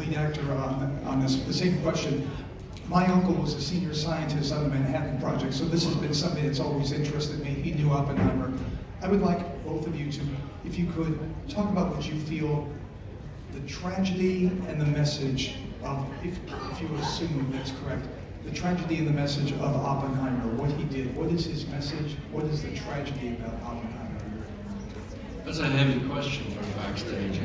lead actor on this, the same question. My uncle was a senior scientist on the Manhattan Project, so this has been something that's always interested me. He knew Oppenheimer. I would like both of you to, if you could, talk about what you feel the tragedy and the message of, if you assume that's correct, the tragedy and the message of Oppenheimer, what he did. What is his message? What is the tragedy about Oppenheimer? That's a heavy question for backstage.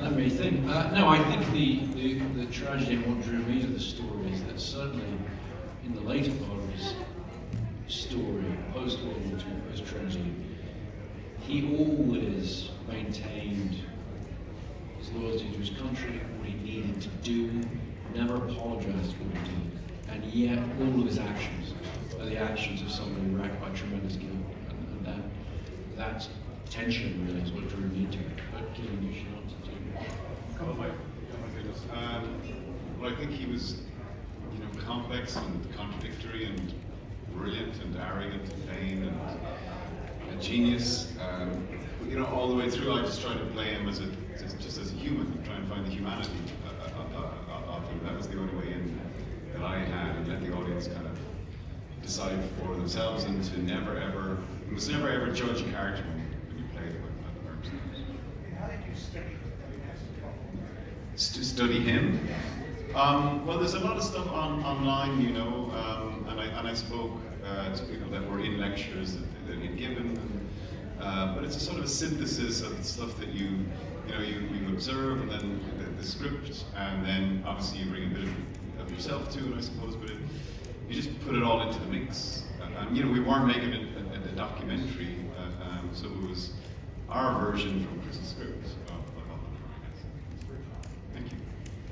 Let me think. No, I think the tragedy and what drew me to the story is that certainly in the later part of his story, post-World War II, post-tragedy, he always maintained his loyalty to his country, what he needed to do, never apologized for what he did. And yet all of his actions are the actions of somebody racked by tremendous guilt. And that tension really is what drew me to it. But Cillian, you should answer too. Oh my goodness. Well, I think he was, complex and contradictory and brilliant and arrogant and vain and a genius. All the way through, I just tried to play him as just as a human, try and find the humanity of him. That was the only way in that I had, and let the audience kind of decide for themselves, and to you must never ever judge a character when you play them at the person. How did you study To study him? Well, there's a lot of stuff online, and I spoke to people that were in lectures that he'd given, but it's a sort of a synthesis of the stuff that you observe, and then the script, and then obviously you bring a bit of yourself to it, I suppose, but you just put it all into the mix. We weren't making a documentary, so it was our version from Chris's script of Oppenheimer, I guess. Thank you.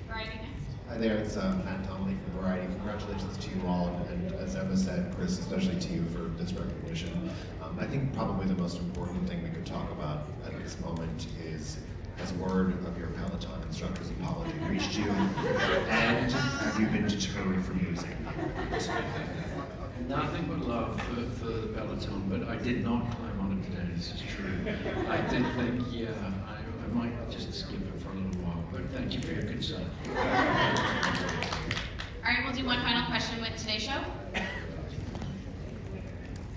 Variety next. Hi there, it's Matt Donnelly from Variety. Congratulations to you all, and as Emma said, Chris, especially to you for this recognition. I think probably the most important thing we could talk about at this moment is, has word of your Peloton instructor's apology reached you, and have you been deterred from using it? Nothing but love for the Peloton, but I did not climb on it today, this is true. I did think, I might just skip it for a little while, but thank you for your concern. All right, we'll do one final question with today's show.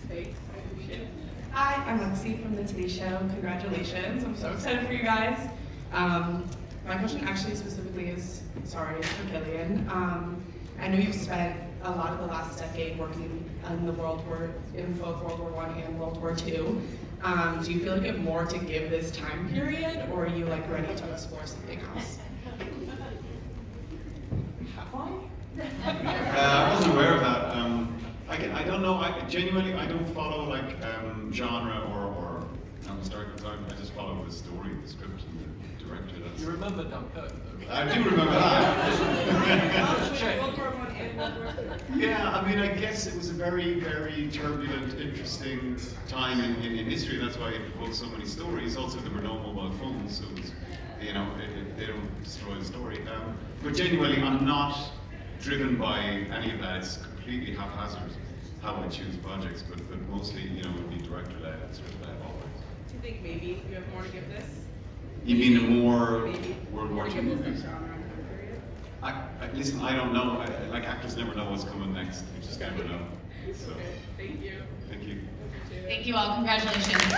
Thanks, I appreciate it. Hi, I'm Lexi from the Today Show. Congratulations, I'm so excited for you guys. My question actually specifically is, sorry, for Cillian. I know you've spent a lot of the last decade working in both World War I and World War II. Do you feel like you have more to give this time period, or are you ready to explore something else? Have I? I wasn't aware of that. I don't know. Genuinely, I don't follow genre or I just follow the story, the script, and the director. You remember Dunkirk, though? I do remember that. World War I and World War II. Yeah, I guess it was a very, very turbulent, interesting time in history. That's why it evoked so many stories. Also, there were no mobile phones, so it was, they don't destroy the story. But genuinely, I'm not driven by any of that. It's completely haphazard how I choose projects, but mostly, it would be director-led and script-led always. Do you think maybe you have more to give this? You mean a more Maybe World War II give this movies? a genre period? Listen, I don't know. Actors never know what's coming next. You just never know. So, Okay, thank you. thank you. Thank you all, congratulations.